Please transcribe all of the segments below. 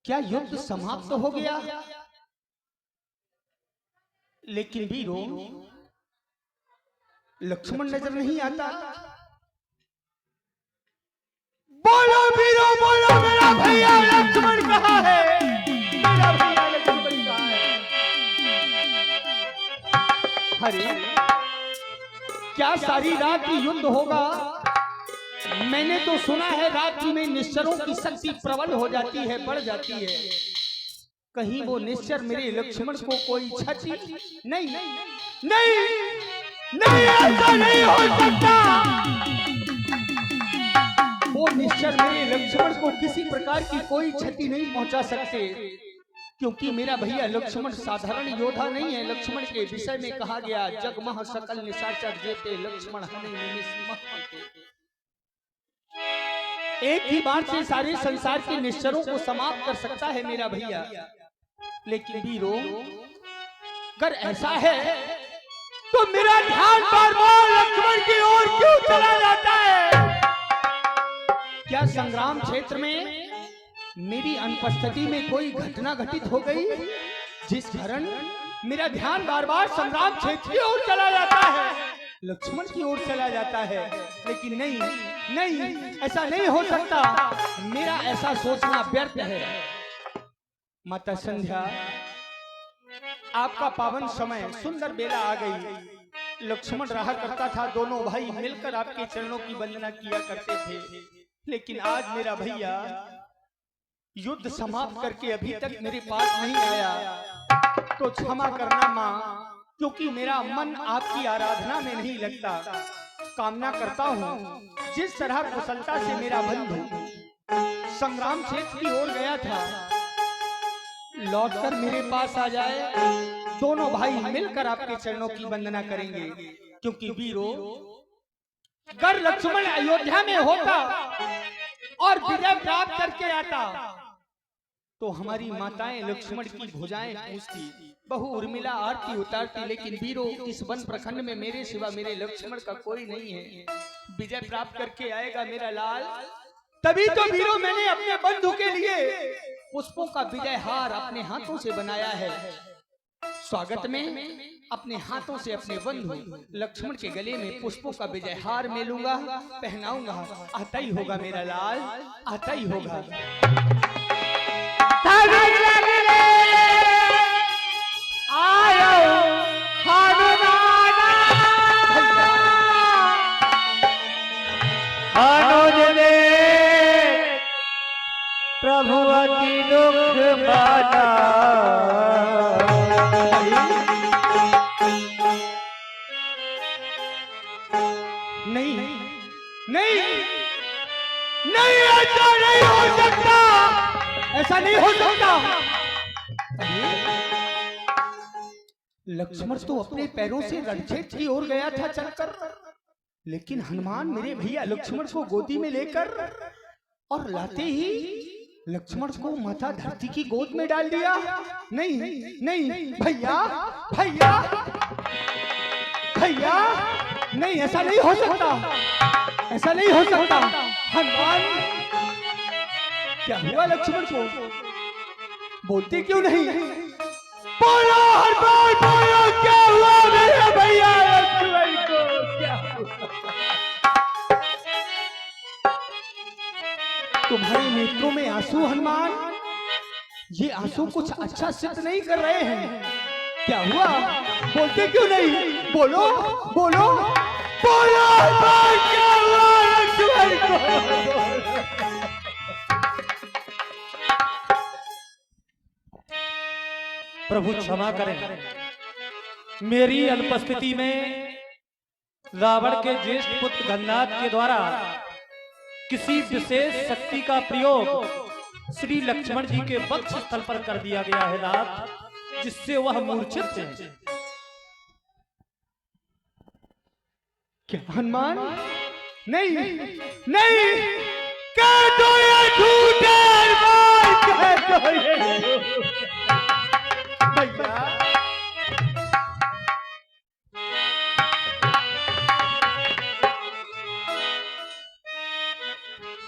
क्या युद्ध समाप्त हो गया? लेकिन वीरों, लक्ष्मण नजर नहीं आता। बोलो वीरों बोलो, मेरा भैया लक्ष्मण कहाँ है? मेरा भैया लक्ष्मण कहाँ है? अरे क्या सारी रात युद्ध होगा? मैंने तो सुना है रात्रि में निश्चरों की शक्ति प्रबल हो जाती है, बढ़ जाती है। कहीं वो निश्चर मेरे लक्ष्मण को कोई क्षति? नहीं नहीं नहीं, ऐसा नहीं हो सकता। वो निश्चर मेरे लक्ष्मण को किसी प्रकार की कोई क्षति नहीं पहुंचा सकते, क्योंकि मेरा भैया लक्ष्मण साधारण योद्धा नहीं है। लक्ष्मण के विषय में कहा गया, जगमह सकल निशाचर जेते लक्ष्मण हने निमिष महते। एक ही बार से सारे संसार के निश्चरों को समाप्त कर सकता है मेरा भैया। लेकिन वीरों, अगर ऐसा है तो मेरा ध्यान बार-बार लक्ष्मण की ओर क्यों चला जाता है? क्या संग्राम क्षेत्र में मेरी अनुपस्थिति में कोई घटना घटित हो गई, जिस कारण मेरा ध्यान बार-बार संग्राम क्षेत्र की ओर चला जाता है, लक्ष्मण की ओर चला जाता है? लेकिन नहीं नहीं, ऐसा नहीं हो सकता। मेरा ऐसा सोचना व्यर्थ है। माता संध्या, आपका पावन समय, सुंदर बेला आ गई। लक्ष्मण रहा करता था, दोनों भाई मिलकर आपके चरणों की वंदना किया करते थे। लेकिन आज मेरा भैया युद्ध समाप्त करके अभी तक मेरे पास नहीं आया, तो क्षमा करना माँ, क्योंकि मेरा मन आपकी आराधना में नहीं लगता। कामना करता हूँ जिस तरह कुशलता से मेरा बंधु संग्राम क्षेत्र की ओर गया था, लौटकर मेरे पास आ जाए। दोनों भाई मिलकर आपके चरणों की वंदना करेंगे, क्योंकि वीरों, अगर लक्ष्मण अयोध्या में होता और विजय प्राप्त करके आता, तो हमारी माताएं लक्ष्मण की भुजाएं पूजती, बहु उर्मिला आरती उतारती। लेकिन वीरों, इस वन प्रखंड में मेरे सिवा मेरे लक्ष्मण का कोई नहीं है। विजय प्राप्त करके आएगा मेरा लाल, तभी तो वीरों मैंने अपने बंधु के लिए पुष्पों का विजय हार अपने हाथों से बनाया है। स्वागत में अपने हाथों से अपने बंधु लक्ष्मण के गले में पुष्पों का विजय हार मिलूंगा, पहनाऊंगा। आता ही होगा मेरा लाल, आता ही होगा। प्रभु अति दुख बाना, नहीं नहीं नहीं, ऐसा नहीं हो सकता, ऐसा नहीं हो सकता। लक्ष्मण तो अपने पैरों से रणक्षेत्र की ओर गया था चलकर, लेकिन हनुमान मेरे भैया लक्ष्मण को गोदी में लेकर और लाते ही लक्ष्मण को माथा धरती की गोद में डाल दिया। नहीं नहीं भैया भैया भैया, नहीं, ऐसा नहीं हो सकता, ऐसा नहीं हो सकता। हनुमान, क्या हुआ लक्ष्मण को? बोलते क्यों नहीं? बोलो हनुमान, बोलो, क्या हुआ मेरे भैया लक्ष्मण को? क्या हुआ? तुम्हारे नेत्रों में आंसू हनुमान, ये आंसू कुछ अच्छा सिद्ध नहीं कर रहे हैं। क्या हुआ? बोलते क्यों नहीं? बोलो बोलो बोलो हनुमान, क्या हुआ लक्ष्मण को? प्रभु क्षमा करें, मेरी अनुपस्थिति में रावण के ज्येष्ठ पुत्र गन्नाथ के द्वारा किसी विशेष शक्ति का प्रयोग श्री लक्ष्मण जी के वक्ष स्थल पर कर दिया गया है नाथ, जिससे वह मूर्छित हैं। क्या हनुमान? नहीं नहीं, कह दो ये झूठ है हनुमान, कह दो ये भैया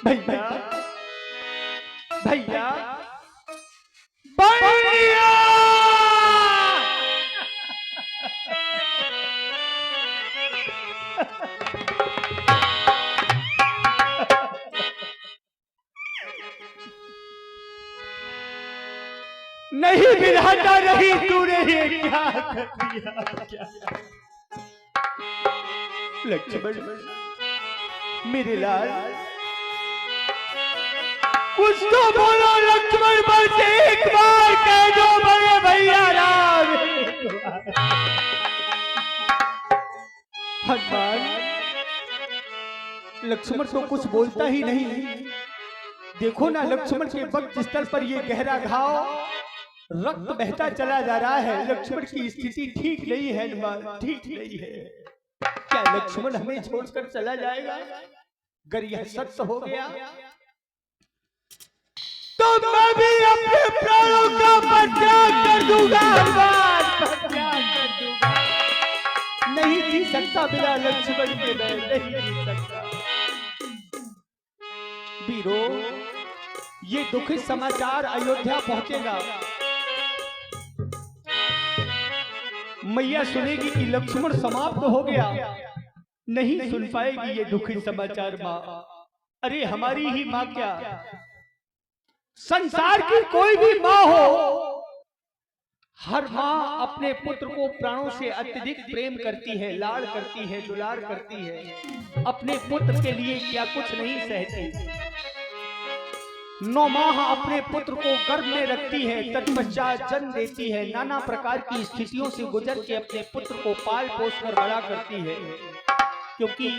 भैया भैया, नहीं विधाता, नहीं तूने ये क्या कर दिया? लक्ष्मण मेरे लाल, कुछ तो बोलो लक्ष्मण, बस एक बार कह दो बड़े भैया राम। हनुमान, लक्ष्मण तो कुछ बोलता ही नहीं। देखो ना लक्ष्मण के वक्त स्थल पर ये गहरा घाव, रक्त बहता चला जा रहा है। लक्ष्मण की स्थिति ठीक नहीं है हनुमान, ठीक नहीं है। क्या लक्ष्मण हमें छोड़कर चला जाएगा? अगर यह सत्य हो गया तो मैं भी अपने प्राणों का परित्याग कर दूंगा हनुमान, परित्याग कर दूंगा। नहीं जी सकता बिना लक्ष्मण के, मैं नहीं जी सकता। वीरो, ये दुखी समाचार अयोध्या पहुंचेगा। मैया सुनेगी कि लक्ष्मण समाप्त हो गया, नहीं सुन पाएगी ये दुखी समाचार माँ। अरे हमारी ही माँ क्या, संसार की कोई भी माँ हो, हर माँ अपने पुत्र को प्राणों से अत्यधिक प्रेम करती है, लाड़ करती है, दुलार करती है। अपने पुत्र के लिए क्या कुछ नहीं सहती। 9 माह अपने पुत्र को गर्भ में रखती है, तत्पश्चात जन्म देती है। नाना प्रकार की स्थितियों से गुजर के अपने पुत्र को पाल पोस कर बड़ा करती है, क्योंकि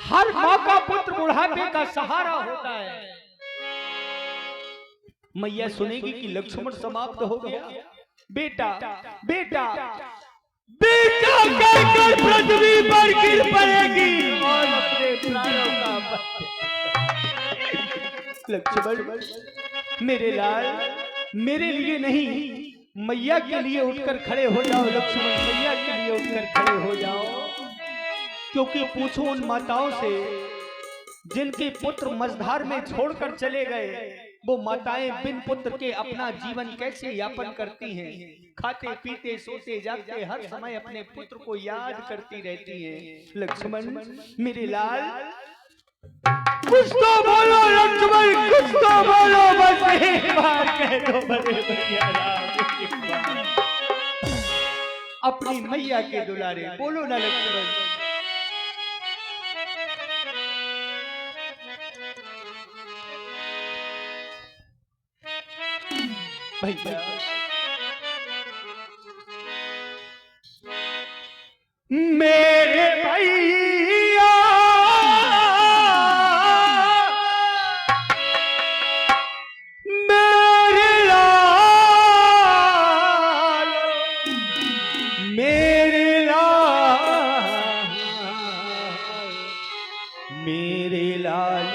हर माँ का पुत्र बुढ़ापे का सहारा होता है। मैया सुनेगी कि लक्ष्मण समाप्त हो गया, बेटा बेटा बेटा कहकर पृथ्वी पर गिर पड़ेगी और अपने प्राणों का लक्ष्मण मेरे लाल, मेरे लिए नहीं मैया के लिए उठकर खड़े हो जाओ। लक्ष्मण मैया के लिए उठकर खड़े हो जाओ, क्योंकि पूछो उन माताओं से जिनके पुत्र मझधार में छोड़कर चले गए। वो माताएं बिन पुत्र के अपना जीवन कैसे यापन करती हैं? खाते पीते सोते जागते हर समय अपने पुत्र को याद करती रहती हैं। लक्ष्मण मेरे लाल, कुछ तो बोलो लक्ष्मण, कुछ तो बोलो, बस एक बार कह दो बड़े भैया राम, एक बार अपनी मैया के दुलारे बोलो ना लक्ष्मण। भैया मेरे भैया मेरे लाल, मेरे लाल, मेरे लाल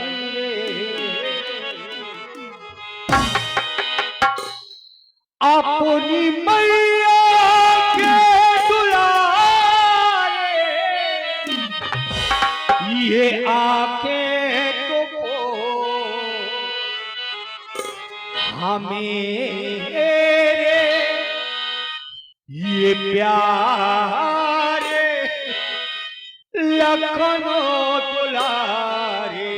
अपनी मैया के दुलारे, ये आके तो हमें ये प्यारे लखनऊ दुलारे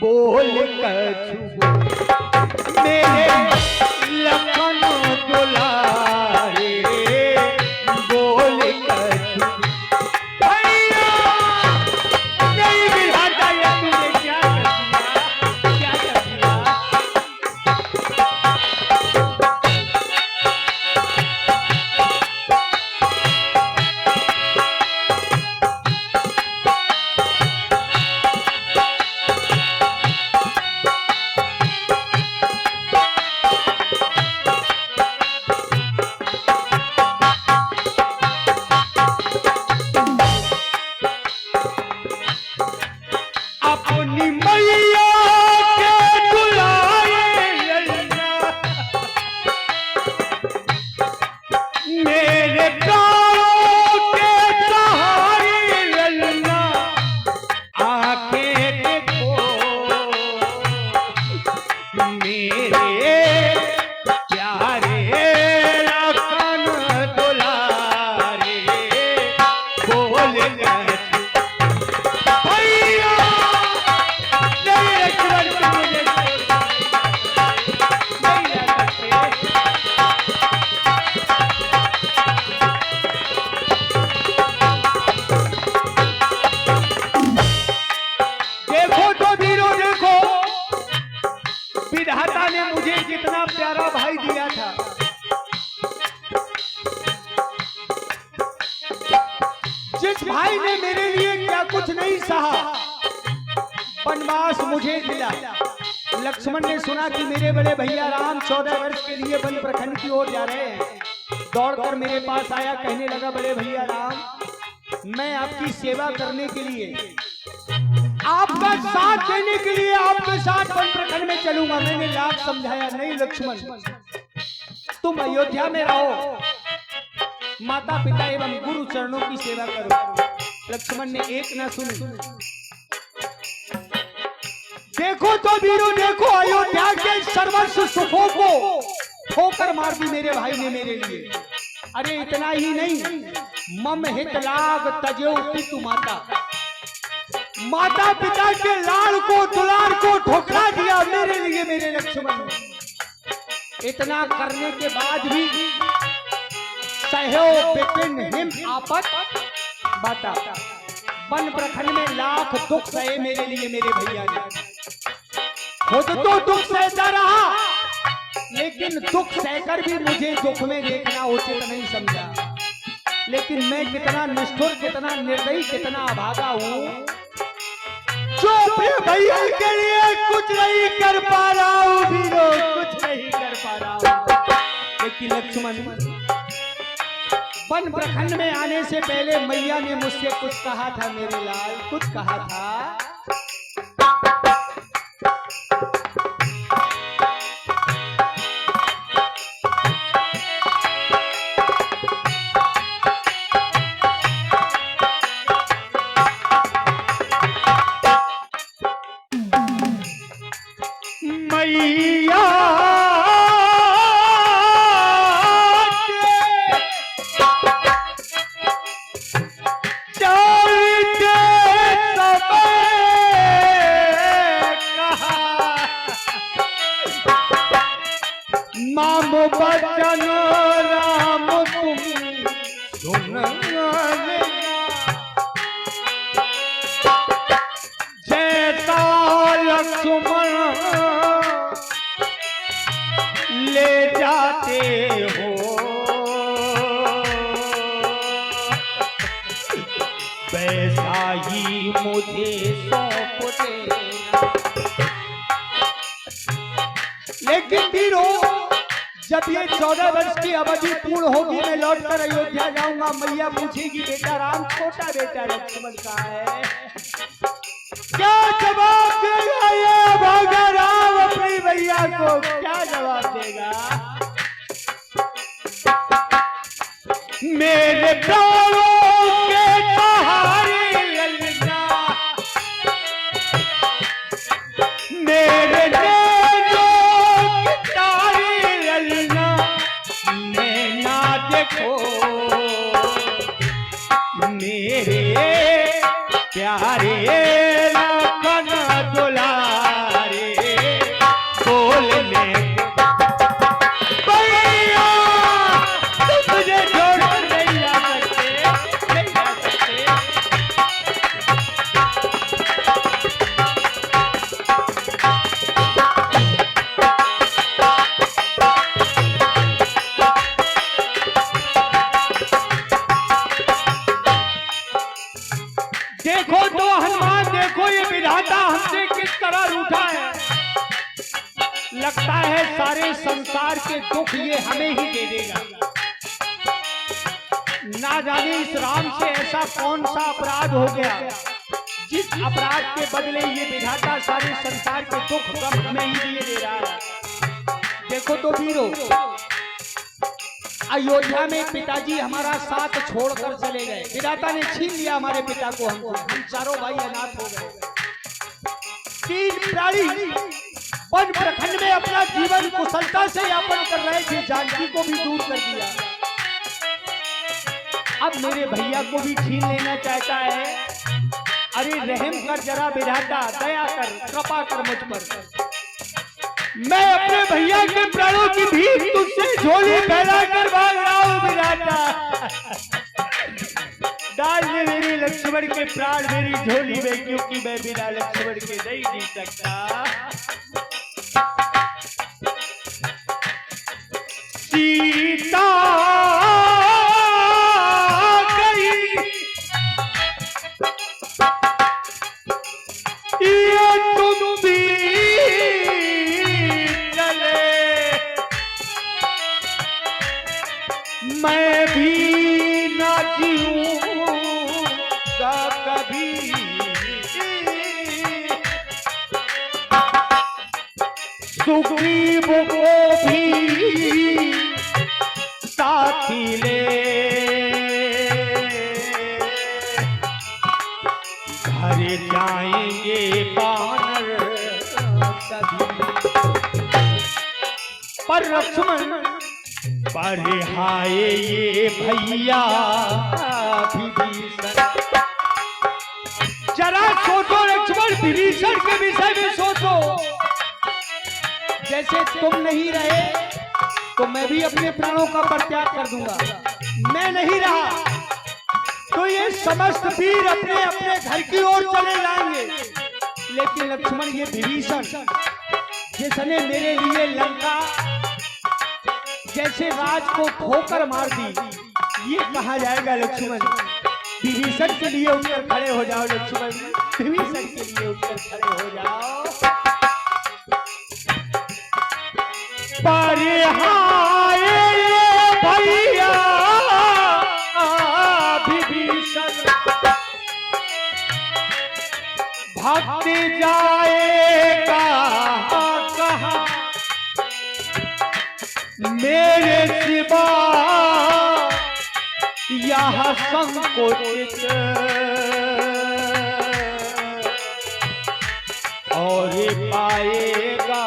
बोल कछुओ मेरे लखनऊ दुलारे बोल कछुओ। भैया नहीं बिहाता है, तूने क्या कर दिया, क्या कर दिया? अपनी मैया के दुलारे ललना, मेरे प्राणों के सहारे ललना, आंखें देखो मेरे प्यारे लखन दुलारे बोल भैया नहीं लक्ष्मण, नहीं विधाता ने मुझे कितना प्यारा भाई दिया था। जिस भाई ने मेरे लिए क्या कुछ नहीं सहा, वनवास मुझे मिला। लक्ष्मण ने सुना कि मेरे बड़े भैया राम 14 वर्ष के लिए वन प्रखंड की ओर जा रहे हैं। दौड़कर मेरे पास आया, कहने लगा, बड़े भैया राम, मैं आपकी सेवा करने के लिए, आपका साथ देने के लिए आपके साथ वन प्रखंड में चलूंगा। मैंने लाख समझाया, नहीं लक्ष्मण, तुम अयोध्या में रहो, माता पिता एवं गुरु चरणों की सेवा करो। लक्ष्मण ने एक ना सुनी। देखो तो वीरों, देखो, अयोध्या के सर्वस्व सुखों को ठोकर मार दी मेरे भाई ने मेरे लिए। अरे इतना ही नहीं, मम हित लाग तजेउ पितु माता, माता पिता के लाड़ को, दुलार को ठुकरा दिया मेरे लिए मेरे लक्ष्मण ने। इतना करने के बाद भी सहयो विपिन हिम आपत बाता, वन प्रखंड में लाख दुख सहे मेरे लिए मेरे भैया ने। खुद तो दुख सहता रहा, लेकिन दुख सहकर भी मुझे दुख में देखना उचित नहीं समझा। लेकिन मैं कितना निष्ठुर, कितना निर्दयी, कितना अभागा हूँ, जो अपने भैया के लिए कुछ नहीं कर पा रहा हूँ वीरों, कुछ नहीं कर पा रहा हूँ। लेकिन लक्ष्मण, वन प्रखंड में आने से पहले मैया ने मुझसे कुछ कहा था मेरे लाल, कुछ कहा था। बचन राम तुम सुन जैसा लक्ष्मण ले जाते हो, वैसा ही मुझे सौंप देना। लेकिन वीरों, जब ये 14 वर्ष की अवधि पूर्ण होगी, मैं लौटकर अयोध्या जाऊंगा। मैया पूछेगी, बेटा राम, छोटा बेटा लक्ष्मण कहाँ है? क्या जवाब देगा ये भागा राम अपनी मैया को? क्या जवाब देगा? मेरे प्राणों के सहारे ललना, मेरे मेरे प्यारे लखन दुलारे बोलने भैया, तुम मुझे छोड़ नहीं जा सकते, नहीं जा सकते। देखो तो हनुमान, देखो ये विधाता हमसे किस तरह रूठा है। लगता है सारे संसार के दुख ये हमें ही दे देगा। ना जाने इस राम से ऐसा कौन सा अपराध हो गया, जिस अपराध के बदले ये विधाता सारे संसार के दुख गम हमें ही दिए दे रहा है। देखो तो वीरों, अयोध्या में पिताजी हमारा साथ छोड़कर चले गए। विधाता ने छीन लिया हमारे पिता को, हमको, हम चारों भाई अनाथ हो गए। 3 प्राणी वन प्रखंड में अपना जीवन कुशलता से यापन कर रहे थे, जानकी को भी दूर कर दिया। अब मेरे भैया को भी छीन लेना चाहता है। अरे रहम कर जरा विधाता, दया कर, कृपा कर मुझ पर। मैं अपने भैया के प्राणों की भीख तुझसे झोली फैला कर भाग रहा हूँ विधाता। डाल दे मेरे लक्ष्मण के प्राण मेरी झोली में, क्योंकि मैं बिना लक्ष्मण के नहीं जी सकता। सीता गई ये तुम भी चले, मैं भी ना जीऊंगा कभी, सुग्रीव को भी साथी ले, घर जाएंगे बानर सभी। पर लक्ष्मण पर हाय ये भैया विभीषण, जरा सोचो लक्ष्मण, विभीषण के विषय में सोचो। जैसे तुम नहीं रहे तो मैं भी अपने प्राणों का परित्याग कर दूंगा। मैं नहीं रहा तो ये समस्त वीर अपने अपने घर की ओर चले जाएंगे। लेकिन लक्ष्मण, ये विभीषण जिसने मेरे लिए लंका जैसे राज को ठोकर मार दी, ये कहा जाएगा लक्ष्मण? विभीषण के लिए उठकर खड़े हो जाओ लक्ष्मण, विभीषण के लिए उठकर खड़े हो जाओ। पर हाय भैया विभीषण, भक्त जाएगा कहाँ मेरे सिवा यह संकोचित, और पाएगा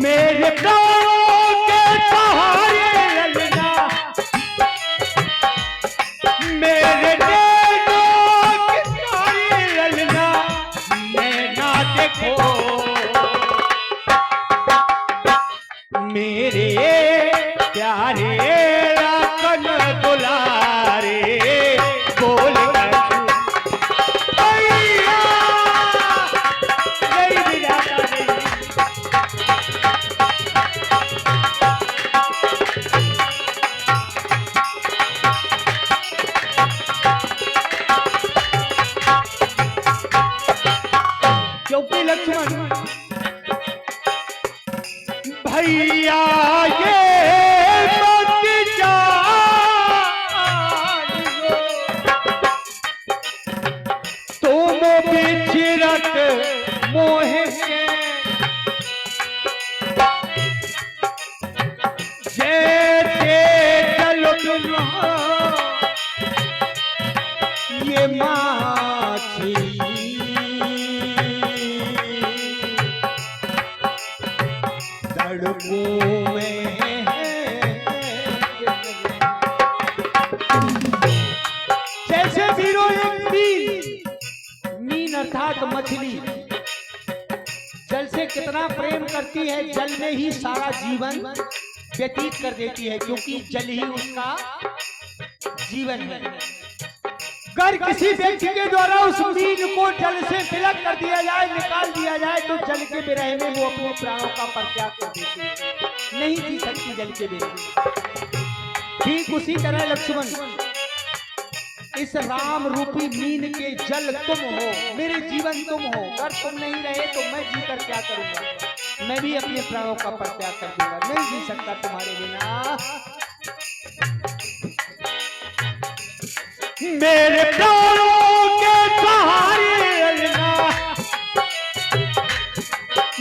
मेरे प्राणों के सहारे ललना, मेरे नैनों के सहारे ललना, नैना देखो मेरे प्यारे राखन दुलारे, बोल भैया ये मत जानियो, तुम बिछड़त मोह के जैसे चल ये माछी में जैसे वीरों एक मीन अर्थात मछली जल से कितना प्रेम करती है, जल में ही सारा जीवन व्यतीत कर देती है, क्योंकि जल ही उसका जीवन है। अगर किसी व्यक्ति के द्वारा उस मीन को जल से विलग कर दिया जाए, निकाल दिया जाए, तो जल के विरह में वो अपने प्राणों का परित्याग कर देती है, नहीं जी सकती जल के बिना। ठीक उसी तरह लक्ष्मण, इस राम रूपी मीन के जल तुम हो, मेरे जीवन तुम हो। अगर तुम नहीं रहे तो मैं जीकर क्या करूंगा? मैं भी अपने प्राणों का परित्याग कर दूंगा, नहीं जी सकता तुम्हारे बिना। मेरे प्राणों के सहारे ललना,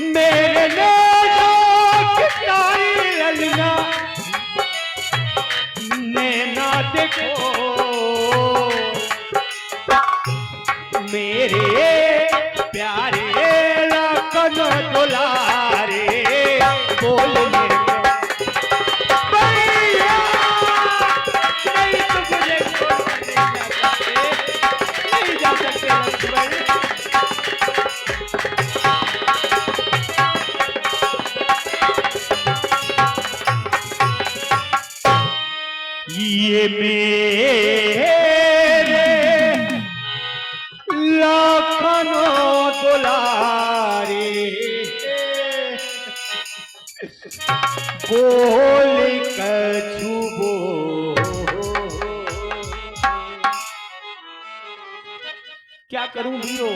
मेरे नैनों के सहारे ललना, नैना देखो मेरे प्यारे लखन दुलारे, बोल मेरे भैया नहीं तो मुझे नहीं जा सकते लक्ष्मण। ये मेरे लखन दुलारे, बोल कछुबो। क्या करूं वीरो,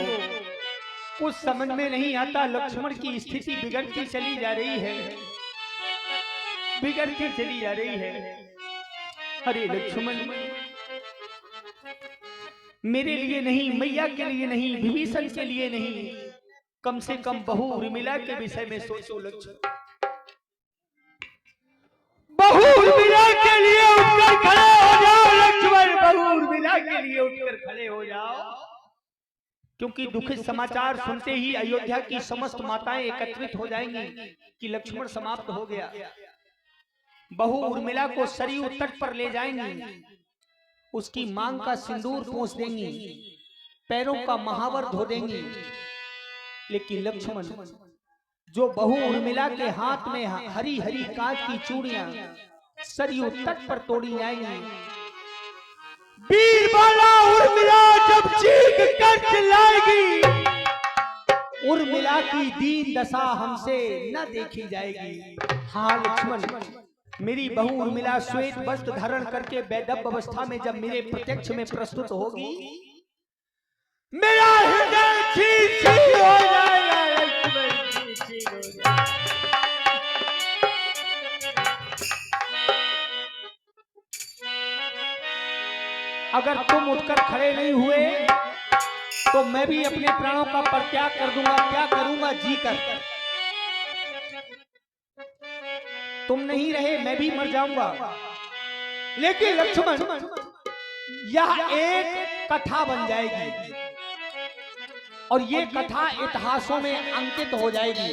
कुछ समझ में नहीं आता। लक्ष्मण की स्थिति बिगड़ती चली जा रही है, बिगड़ती चली जा रही है। अरे लक्ष्मण, मेरे लिए नहीं, मैया के लिए नहीं, विभीषण के लिए नहीं, कम से कम बहू उर्मिला के विषय में सोचो लक्ष्मण। बहू उर्मिला के लिए उठकर खड़े हो जाओ लक्ष्मण, बहू उर्मिला के लिए उठकर खड़े हो जाओ। क्योंकि दुखद समाचार सुनते ही अयोध्या की समस्त माताएं एकत्रित हो जाएंगी कि लक्ष्मण समाप्त हो गया। बहू उर्मिला को सरयू तट पर ले जाएंगी, उसकी मांग का सिंदूर पोंछ देंगी, पैरों का महावर धो देंगी। लेकिन लक्ष्मण, जो बहू उर्मिला के हाथ में हरी हरी कांच की चूड़ियां सरयू तट पर तोड़ी जाएंगी, बीरबाला उर्मिला जब चीख कर चिल्लाएगी, उर्मिला की दीन दशा हमसे न देखी जाएगी। हाँ लक्ष्मण, मेरी बहू उर्मिला श्वेत वस्त्र धारण करके वैदव्य अवस्था में जब मेरे प्रत्यक्ष में प्रस्तुत होगी, मेरा हृदय चीर चीर हो जाएगा लक्ष्मण, चीर चीर हो जाएगा। अगर तुम उठकर खड़े नहीं हुए तो मैं भी अपने प्राणों का परित्याग कर दूंगा। क्या करूंगा जी कर, तुम नहीं रहे मैं भी मर जाऊंगा। लेकिन लक्ष्मण, यह एक कथा बन जाएगी और ये कथा इतिहासों में अंकित हो जाएगी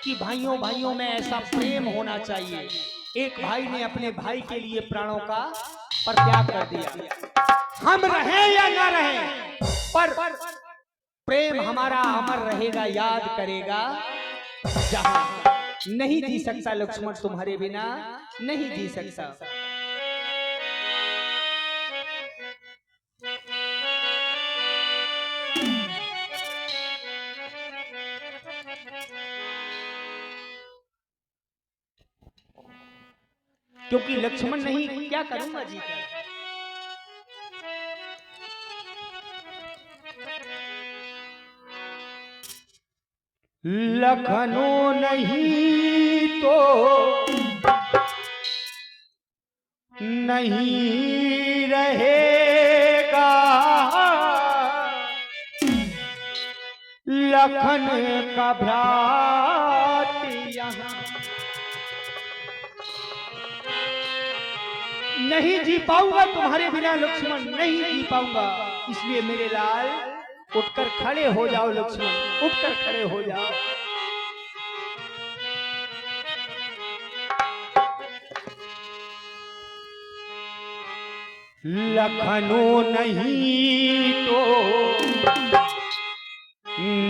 कि भाइयों भाइयों में ऐसा प्रेम होना चाहिए। एक भाई ने अपने भाई के लिए प्राणों का परित्याग कर दिया। हम रहे या ना रहे, पर प्रेम हमारा अमर रहेगा, याद करेगा जहां। नहीं जी सकता लक्ष्मण, तुम्हारे बिना नहीं जी सकता। क्योंकि लक्ष्मण नहीं, क्या करूंगा जी कर। लखनऊ नहीं तो नहीं रहेगा, लखन का भ्रात यहाँ। नहीं जी पाऊंगा तुम्हारे बिना लक्ष्मण, नहीं जी पाऊंगा। इसलिए मेरे लाल उठकर खड़े हो जाओ लक्ष्मण, उठकर खड़े हो जाओ। लखनऊ नहीं तो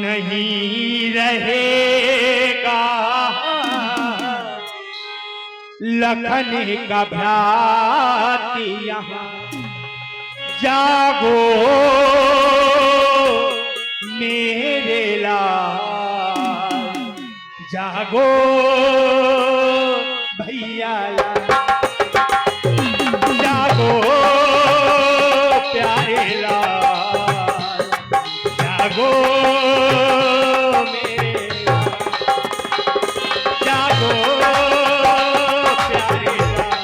नहीं रहेगा, लखन का भ्रात यहाँ। जागो मेरे लाल, जागो भैया लाल, जागो प्यारे लाल, जागो मेरे लाल, जागो प्यारे लाल।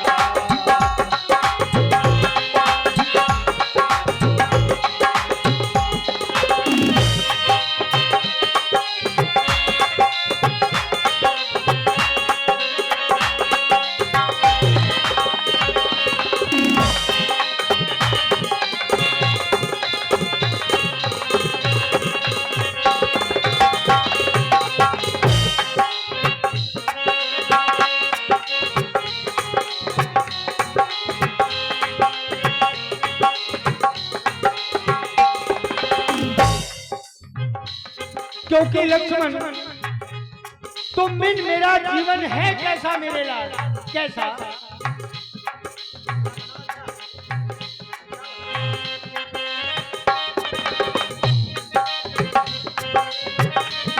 क्योंकि लक्ष्मण, तुम बिन मेरा जीवन है कैसा मेरे लाल, कैसा।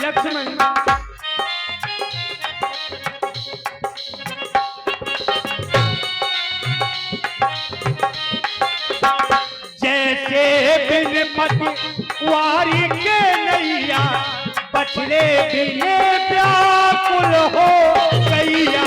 लक्ष्मण, पतवारी के नैया बछड़े बिने व्याकुल हो गैया।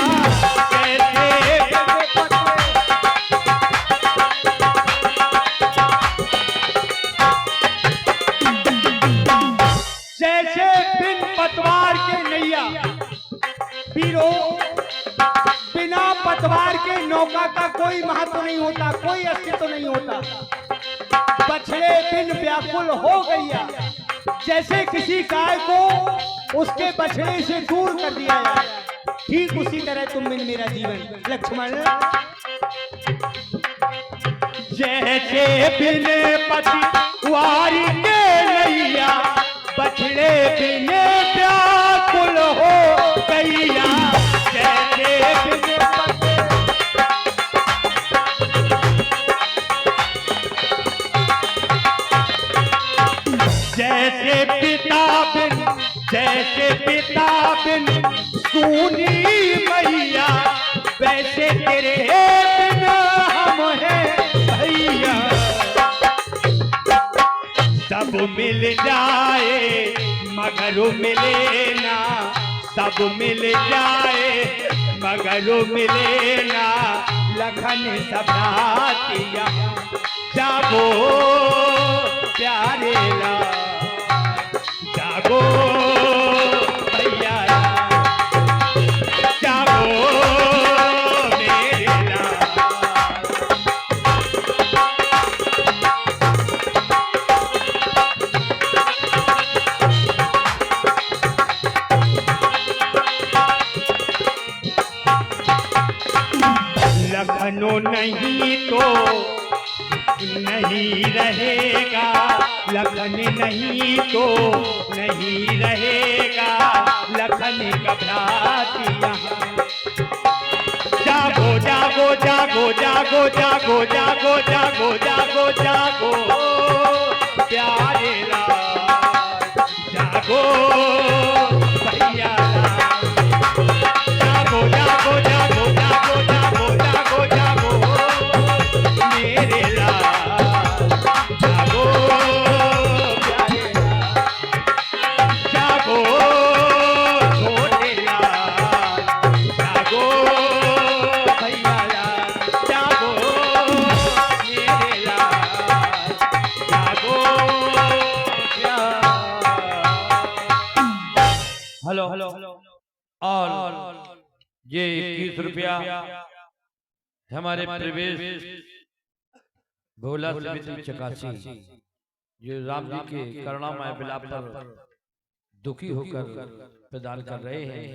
जैसे बिन पतवार के नैया वीरों, बिना पतवार के नौका का कोई महत्व नहीं होता, कोई अस्तित्व नहीं होता। बछड़े बिन व्याकुल हो गैया, जैसे किसी गाय को उसके बछड़े से दूर कर दिया जाए, ठीक उसी तरह तुम बिन मेरा जीवन लक्ष्मण। जैसे बिन पतवारी के नैया बछड़े बिन व्याकुल हो गैया। जैसे बिन जैसे पिता बिन सूनी मैया, वैसे तेरे बिन हम हैं भैया। सब मिल जाए मगर मिले ना, सब मिल जाए मगर मिले ना। लखन सभ्रातिया जागो प्यारे ला, जागो भैया जागो मेरे लाल। लखनऊ नहीं तो नहीं रहेगा, लखन नहीं तो नहीं रहेगा। लखन घबराती जागो जागो जागो जागो जागो जागो जागो जागो जागो प्यारे लाल, जागो भैया जागो जागो जागो जागो जागो जागो जागो मेरे लाल, जागो प्यारे लाल, जागो छोटे लाल, जागो भैया लाल, जागो मेरे लाल, जागो प्यार। हेलो हेलो और ये 21 रुपया हमारे प्रवेश भोला समिति चकासी, जो राम जी के करुणामय विलाप पर दुखी होकर प्रदान कर रहे हैं।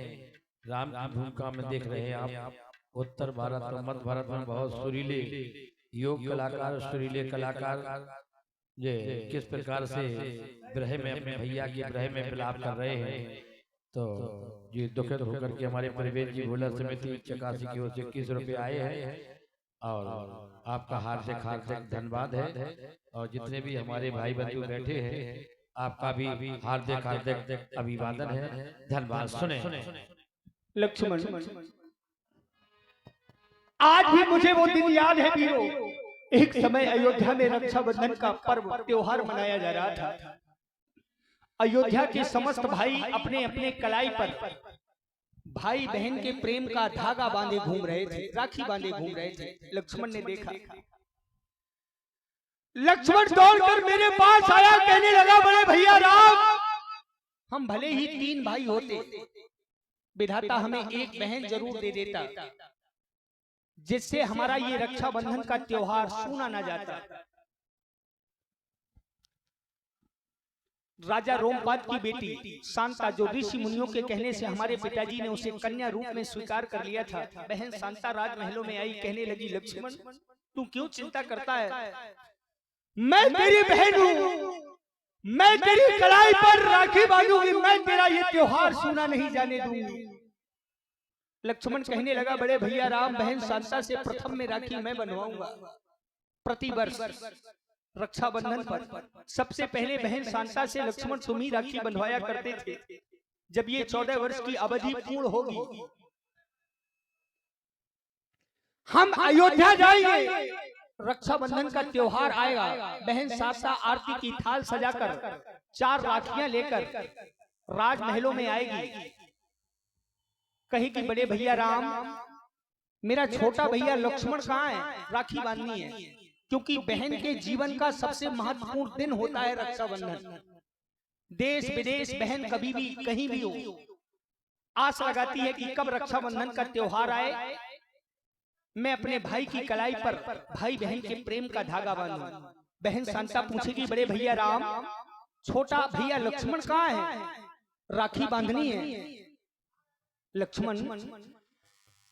राम की भूमिका में देख रहे हैं आप, उत्तर भारत और मध्य भारत में बहुत सुरीले योग कलाकार, सुरीले कलाकार ये किस प्रकार से विरह में अपने भैया के विरह में विलाप कर रहे हैं। तो ये दुखित होकर के हमारे परिवेश जी भोला समिति चकासी की ओर से 21 रुपये आए हैं और आपका हार्दिक हार्दिक धन्यवाद है। और जितने भी हमारे भाई बंधु बैठे हैं आपका भी हार्दिक हार्दिक अभिवादन है, धन्यवाद। सुने लक्ष्मण, आज भी मुझे वो दिन याद है वीरों, एक समय अयोध्या में रक्षाबंधन का पर्व त्योहार मनाया जा रहा था। अयोध्या के समस्त भाई अपने अपने कलाई पर भाई बहन के प्रेम का धागा बांधे घूम रहे थे, राखी बांधे घूम रहे थे। लक्ष्मण ने देखा, लक्ष्मण दौड़कर मेरे पास आया, कहने लगा बड़े भैया राम, हम भले ही 3 भाई होते, विधाता हमें एक बहन जरूर दे देता, जिससे हमारा ये रक्षाबंधन का त्योहार सूना ना जाता। राजा रोमपाद की बेटी शांता, जो ऋषि मुनियों के कहने से हमारे पिताजी ने उसे कन्या रूप में स्वीकार कर लिया था, बहन शांता राजमहलों में आई, कहने लगी लक्ष्मण तू क्यों चिंता करता है, मैं तेरी बहन हूँ, मैं तेरी कलाई पर राखी बांधूंगी, मैं तेरा ये त्योहार सूना नहीं जाने दूंगी। लक्ष्मण कहने लगा बड़े भैया राम, बहन शांता से प्रथम में राखी मैं बनवाऊंगा। प्रतिवर्ष रक्षाबंधन पर सबसे पहले बहन शांता से लक्ष्मण तुम ही राखी बंधवाया करते थे। जब ये 14 वर्ष की अवधि पूर्ण होगी, हम अयोध्या जाएंगे रक्षाबंधन का त्योहार आएगा, बहन सासा आरती की थाल सजाकर 4 राखियां लेकर राजमहलों में आएगी। कहेगी बड़े भैया राम, मेरा छोटा भैया लक्ष्मण कहाँ है, राखी बांधनी है। क्योंकि बहन के जीवन का सबसे महत्वपूर्ण दिन होता है रक्षाबंधन। देश विदेश बहन कभी भी कहीं भी हो, आस लगाती है कि कब रक्षाबंधन का त्योहार आए, मैं अपने भाई की कलाई पर भाई बहन के प्रेम का धागा बांधूं। बहन शांता पूछेगी बड़े भैया राम, छोटा भैया लक्ष्मण कहाँ है, राखी बांधनी है। लक्ष्मण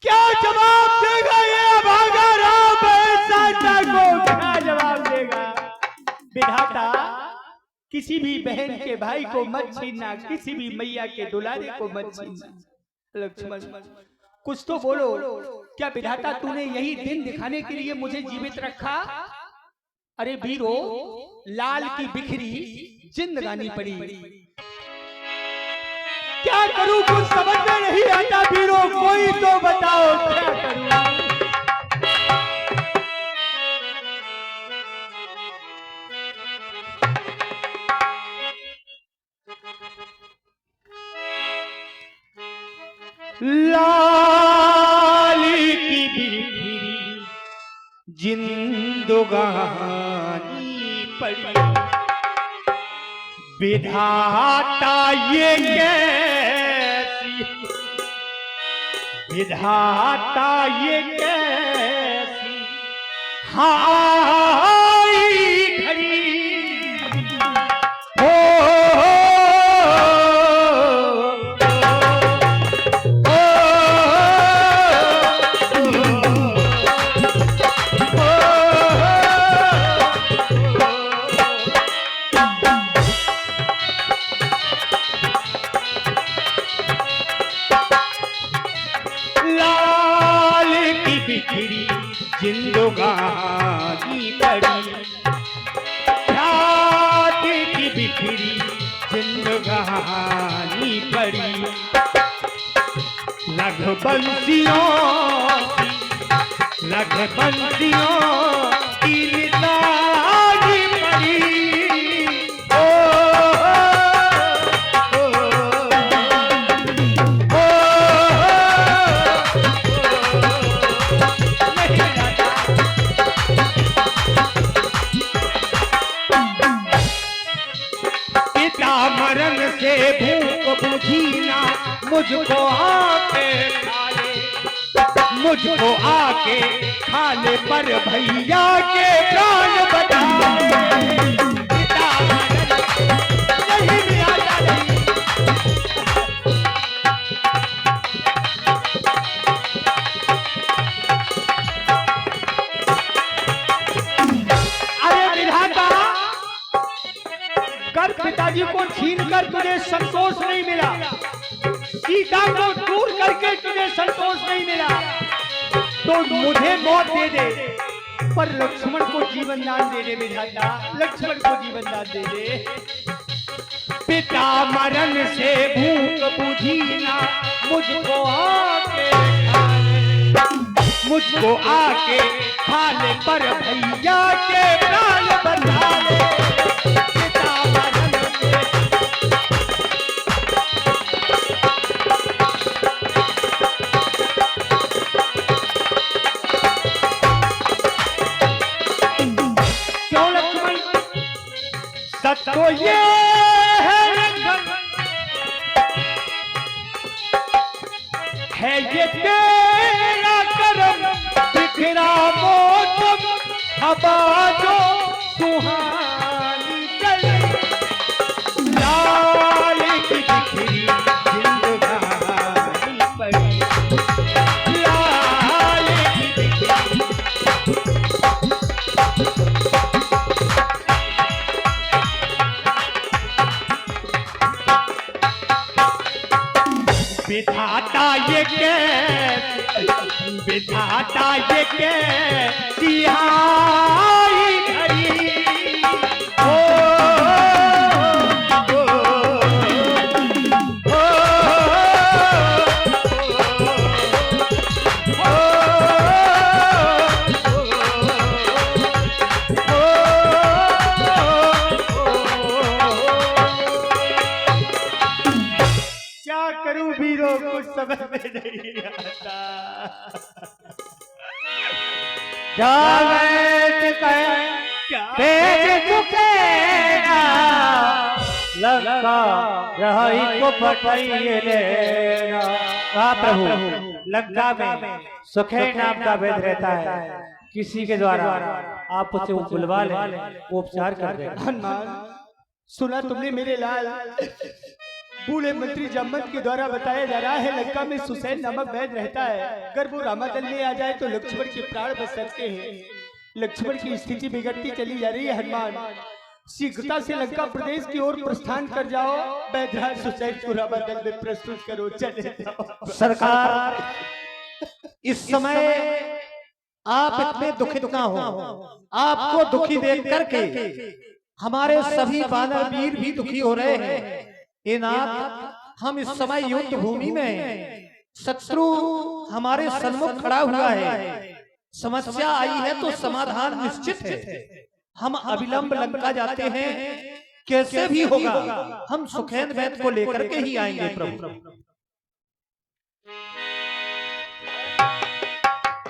क्या जवाब देगा ये भागा राम, शांता को क्या जवाब देगा। विधाता, किसी भी बहन के भाई को मत छीनना, किसी भी मैया के दुलारे को मत छीनना। लक्ष्मण कुछ तो बोलो, क्या विधाता तूने यही दिन दिखाने के लिए मुझे जीवित रखा। अरे वीरो, लाल की बिखरी जिंदगानी पड़ी, क्या करूं कुछ समझ में नहीं आता वीरो, कोई तो बताओ क्या करूं। लाली की बिखरी जिंदगानी पड़ी, विधाता ये कैसी, विधाता ये कैसी हाय घड़ी हो। जिंदगानी पड़ी, रात की बिखरी जिंदगानी पड़ी, रघुबंशियों की निशानी पड़ी। मरण से भूख बुझीना, मुझको आके खाले, मुझको आके खाले पर भैया के प्राण बचा। नहीं भी आता नहीं। अरे विधाता, कर पिताजी को छीनकर तुझे संतोष नहीं मिला, सीता को दूर करके तुझे संतोष नहीं मिला, तो मुझे मौत दे दे, पर लक्ष्मण को जीवन दान दे दे। विधाता, लक्ष्मण को जीवन दान दे दे। पिता मरण से भूख बुझीना, मुझको आके खाले पर भैया के प्राण बचा ले। तो ये है ये तेरा करम, बिखरा मौसम हवा जो सुहानी चले, लाल की बिखरी जिंदगानी पड़ी, लाल की बिखरी। विधाता ये कैसी हाय घड़ी हो। करूं वीरों कुछ समझ में नहीं आता। जावेद भेज चुके ना लंका रही को पठाइए लेना। हाँ प्रभु, लंका में सुखे नाम का वेद रहता है, किसी के द्वारा आप उसे बुलवा ले, वो उपचार कर देगा। हनुमान, सुना तुमने मेरे लाल? बूढ़े मंत्री जम्मत के द्वारा बताया जा रहा है लंका में सुसैन नामक वैद्य रहता है। अगर वो रामादल में आ जाए तो लक्ष्मण के प्राण बच सकते हैं। लक्ष्मण की स्थिति बिगड़ती चली जा रही है। हनुमान, शीघ्रता से लंका प्रदेश की ओर प्रस्थान कर जाओ। वैद्यराज सुसैन को रामादल में प्रस्तुत करो, चले जाओ। सरकार, इस समय आप इतने दुखित ना हो। आपको दुखी देख करके हमारे सभी वानर वीर भी दुखी हो रहे हैं। हे नाथ, हम इस समय युद्ध भूमि में हैं, शत्रु हमारे सन्मुख खड़ा हुआ है, समस्या आई है तो समाधान निश्चित है। हम अविलंब लंका जाते हैं, कैसे भी होगा हम सुखैन वैद्य को लेकर के ही आएंगे प्रभु।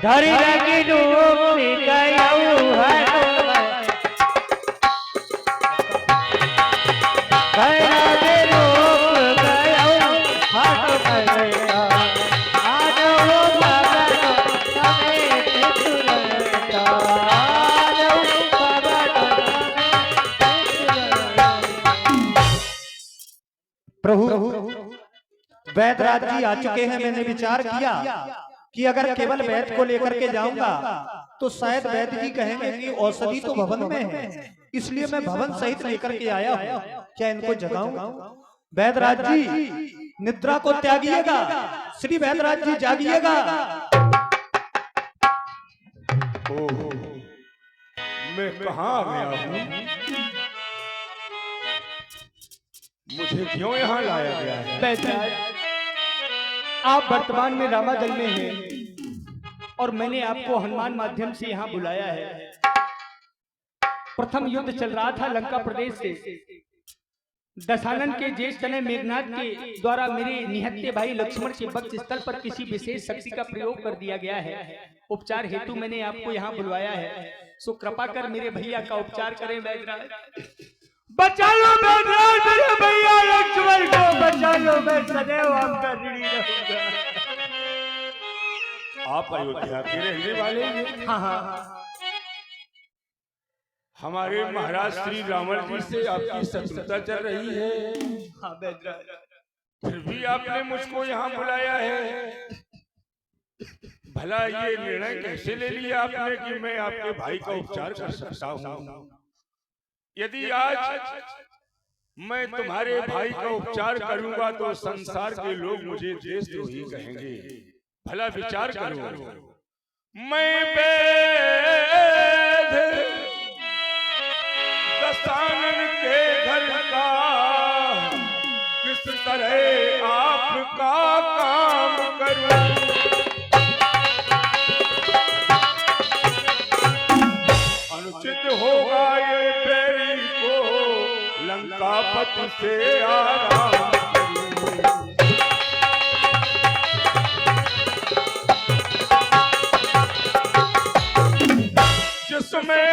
धरी रंगी डूबी गयऊ प्रभु, वैद्यराज जी आ चुके हैं। मैंने विचार किया कि अगर केवल वैद्य को लेकर के जाऊंगा तो शायद वैद्य जी कहेंगे कि औषधि तो भवन में है, इसलिए मैं भवन सहित लेकर के आया हूँ। क्या इनको जगाऊं? वैद्यराज जी निद्रा को त्यागिएगा, श्री वैद्यराज जी जागिएगा। मैं कहाँ आ गया हूँ? मुझे क्यों यहाँ लाया गया है? वैद्यराज, आप वर्तमान में रामादल में हैं और मैंने आपको हनुमान माध्यम से यहाँ बुलाया है। प्रथम युद्ध चल रहा था लंका प्रदेश से। दशानन के ज्येष्ठ तनय मेघनाथ के द्वारा मेरे निहत्थे भाई लक्ष्मण के वक्ष स्थल पर किसी विशेष शक्ति का प्रयोग कर दिया गया है। उपचार हेतु मैंने आपको यहाँ बुलवाया है, सो कृपा कर मेरे भैया का उपचार करें। वैद्यराज, बचा लो वैद्यराज, मेरे भैया लक्ष्मण को बचा लो, मैं सदैव आपका ऋणी रहूंगा। आप अयोध्या के रहने वाले हैं? हाँ हाँ, हमारे महाराज श्री रावण जी से आपकी शत्रुता चल रही है। हाँ वैद्यराज, फिर भी आपने मुझको यहाँ बुलाया है। भला ये निर्णय कैसे ले लिया आपने कि मैं आपके भाई का उपचार कर सकता हूँ? यदि आज मैं तुम्हारे भाई का उपचार करूंगा तो संसार के लोग मुझे देशद्रोही कहेंगे। भला विचार करो, मैं वैद्य दशानन के घर का किस तरह आपका काम करूं? अनुचित होगा ये बैरी को लंकापति से आराम करूं। जिसमें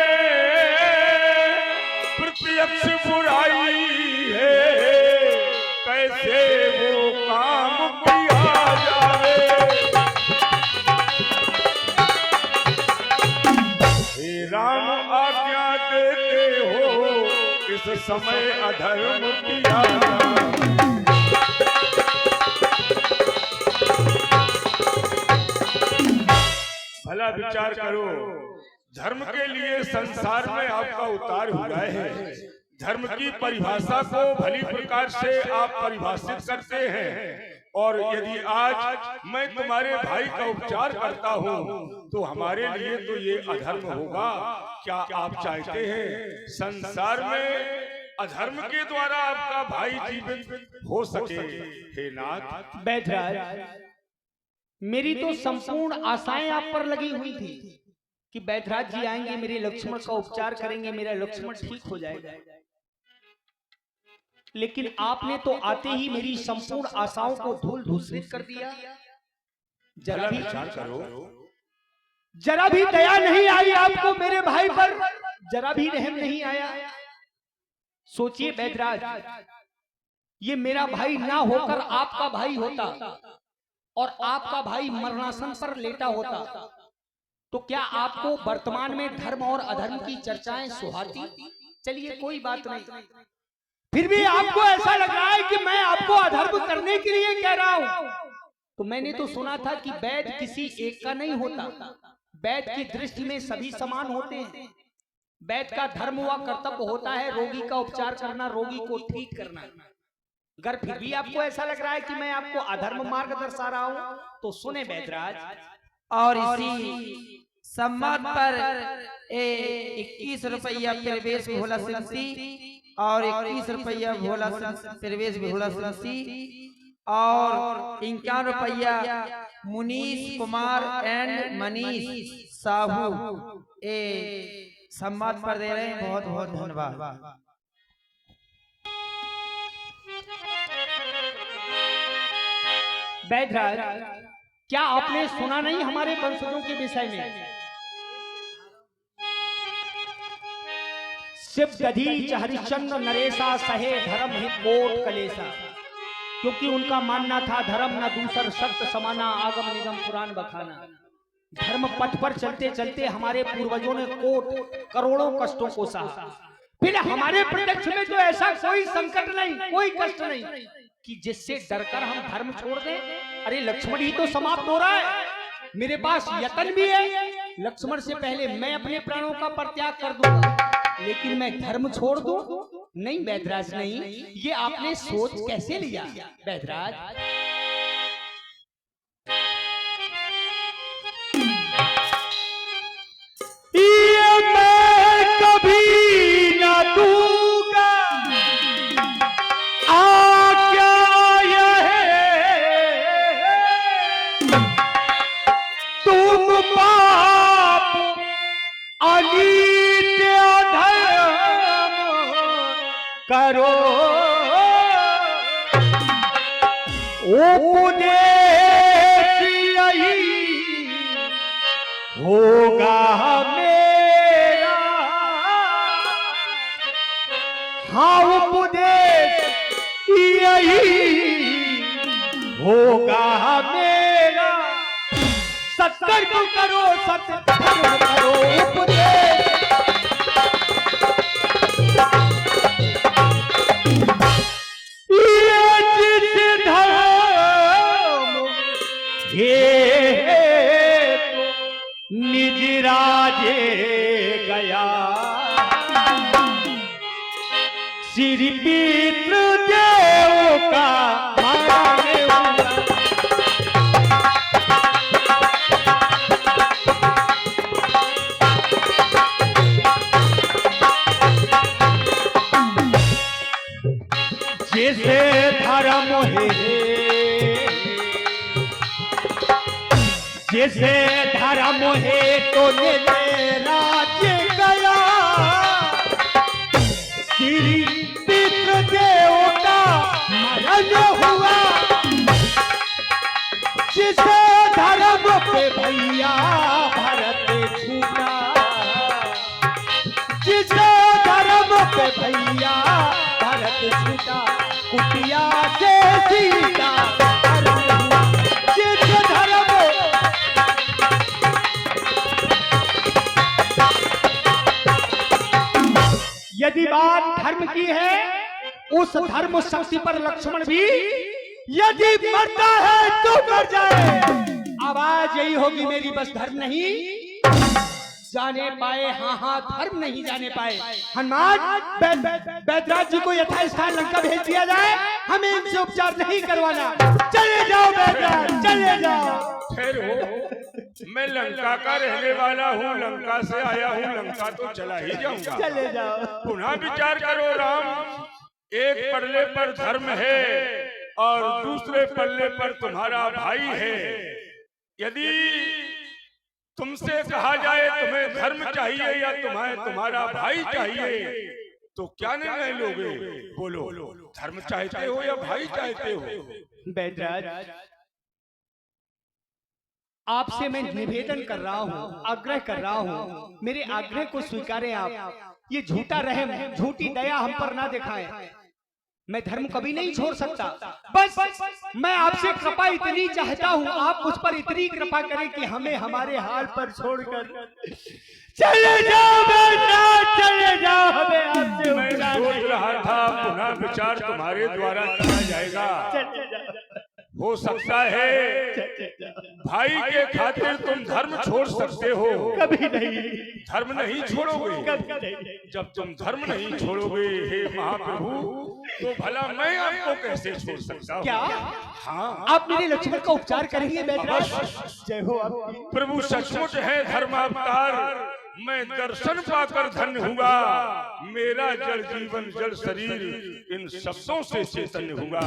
प्रत्यक्ष बुराई है, कैसे वो काम किया जाए? हे राम, आज्ञा देते हो इस समय अधर्म किया जाए। भला विचार करो, धर्म के लिए संसार में आपका उतार हुआ है। धर्म की परिभाषा को भली प्रकार से आप परिभाषित करते हैं, और यदि आज मैं तुम्हारे भाई का उपचार करता हूँ तो हमारे लिए तो ये अधर्म होगा। क्या आप चाहते हैं संसार में अधर्म के द्वारा आपका भाई जीवित हो सके? हे नाथ, वैद्यराज, मेरी तो संपूर्ण आशाएं आप पर लगी हुई थी कि वैद्यराज जी आएंगे, मेरे लक्ष्मण का उपचार करेंगे, मेरा लक्ष्मण ठीक हो जाएगा। लेकिन आपने तो आते ही मेरी संपूर्ण आशाओं को धूल धूसरित कर दिया। भला विचार करो, जरा भी दया नहीं आई आपको मेरे भाई पर, जरा भी रहम नहीं आया। सोचिए बैदराज, ये मेरा भाई ना होकर आपका भाई होता और आपका भाई मरणासन पर लेटा होता, तो क्या आपको वर्तमान में धर्म और अधर्म की चर्चाएं सुहाती? चलिए कोई बात नहीं, फिर भी आपको ऐसा लग रहा है कि मैं आपको अधर्म करने के लिए कह रहा हूं। तो मैंने तो सुना था कि वैद्य किसी एक का नहीं होता, वैद्य की दृष्टि में सभी समान होते हैं। वैद्य का धर्म व कर्तव्य होता है रोगी का उपचार करना, रोगी को ठीक करना। अगर फिर भी आपको ऐसा लग रहा है कि मैं आपको अधर्म मार्ग दर्शा रहा हूं, तो सुने बैदराज। और इसी सम्मत पर 21 रुपया प्रवेश भोला सिंसी और 21 रुपया भोला प्रवेश भोला सिंसी और 51 रुपया मुनीश कुमार एंड मनीष साहू सम्मत पर दे रहे हैं। बहुत बहुत धन्यवाद। बैदराज, क्या आपने सुना नहीं हमारे वंशजों के विषय में? शिव दधीच हरिश्चंद्र नरेशा सहे धर्म हित कोट कलेसा, क्योंकि उनका मानना था धर्म न दूसर सत्य समाना, आगम निगम पुराण बखाना। धर्म पथ पर चलते चलते हमारे पूर्वजों ने कोट करोड़ों कष्टों को सहा, फिर हमारे प्रत्यक्ष में तो ऐसा कोई संकट नहीं, कोई कष्ट नहीं कि जिससे डरकर हम धर्म छोड़ दें। अरे लक्ष्मण ही तो समाप्त हो रहा है, मेरे पास यतन भी है, लक्ष्मण से पहले मैं अपने प्राणों का परित्याग कर दूंगा, लेकिन मैं धर्म छोड़ दूं? नहीं बैदराज नहीं, ये आपने सोच कैसे लिया बैदराज? ये मैं कभी न दूंगा आज्ञा यह, तुम पाप अनित्य धर्म करो, उपदेश यही होगा मेरा। हाँ उपदेश यही होगा मेरा, सत्कर्म करो सत्कर्म करो उपदेश। ये जिस धर्म ये निज राजे गया, श्री पितृ देव का माने हुआ। जिसे धर्म है, जिसे धर्म है तो निज राज्य गया, श्री पितृ देव का मरण हुआ। जिसे धर्म पे भैया भरत छूटा, जिसे धर्म पे भैया भरत छूटा, कुटिया से सीता धर्म हुआ। जिस धर्म यदि बात धर्म की है, उस धर्म शक्ति पर लक्ष्मण भी यदि मरता है तो मर जाए। आवाज यही होगी मेरी, बस धर्म नहीं जाने पाए, हाँ हाँ धर्म नहीं जाने पाए। हनुमान बैदराज जी को यथास्थान लंका भेज दिया जाए, हमें इनसे उपचार नहीं करवाना। चले जाओ बैदराज, चले जाओ। मैं लंका का रहने वाला हूँ, लंका से आया हूँ, लंका तो चला ही जाऊंगा। चले जाओ। पुनः विचार करो राम, एक पल्ले पर धर्म है और दूसरे पल्ले पर तुम्हारा भाई है। यदि तुमसे कहा जाए तुम्हें धर्म चाहिए या तुम्हें तुम्हारा भाई चाहिए, तो क्या निर्णय लोगे? बोलो, धर्म चाहते हो या भाई चाहते हो? बैदराज, आपसे मैं निवेदन कर रहा हूँ, आग्रह कर रहा हूँ, मेरे आग्रह को स्वीकारें आप। ये झूठा रहम, झूठी दया हम पर ना दिखाएं। मैं धर्म कभी नहीं छोड़ सकता। बस मैं आपसे कृपा इतनी चाहता हूँ, आप मुझ पर इतनी कृपा करें कि हमें हमारे हाल पर छोड़कर चले जाओ बैदराज, चले जाओ। हमें आपसे मैं सोच रहा था पुनः विचार तुम्हारे द्वारा किया जाएगा। हो सकता है भाई के खातिर तुम धर्म छोड़ सकते हो। कभी नहीं, धर्म नहीं छोड़ोगे। कभी नहीं। जब तुम धर्म नहीं छोड़ोगे हे महाप्रभु, तो भला मैं आपको कैसे छोड़ सकता हूँ? क्या हाँ, आप मेरे लक्ष्मण का उपचार करेंगे बैदराज? जय हो आपकी। प्रभु सचमुच है धर्मावतार। मैं दर्शन पाकर धन्य हुआ। मेरा जल जीवन जल शरीर इन शब्दों से चैतन्य हुआ।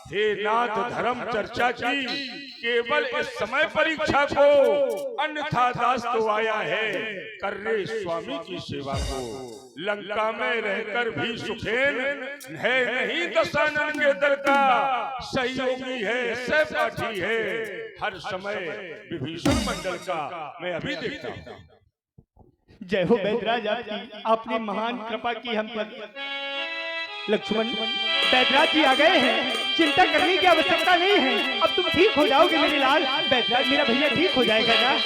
हे नाथ, धर्म चर्चा की केवल इस समय परीक्षा को, अन्यथा दास तो आया है कर रे स्वामी की सेवा को। लंका में रहकर भी सुखेन है नहीं दशानन के दल का। सहयोगी है, सहपाठी है हर समय विभीषण मंडल का। मैं अभी देखता हूँ। जय हो बैदराज आपकी, आपने महान कृपा की हम पर। लक्ष्मण, बैदराज जी आ गए हैं, चिंता करने की आवश्यकता नहीं है। अब तुम ठीक हो जाओगे मेरे लाल। बैदराज, मेरा भैया ठीक हो जाएगा ना?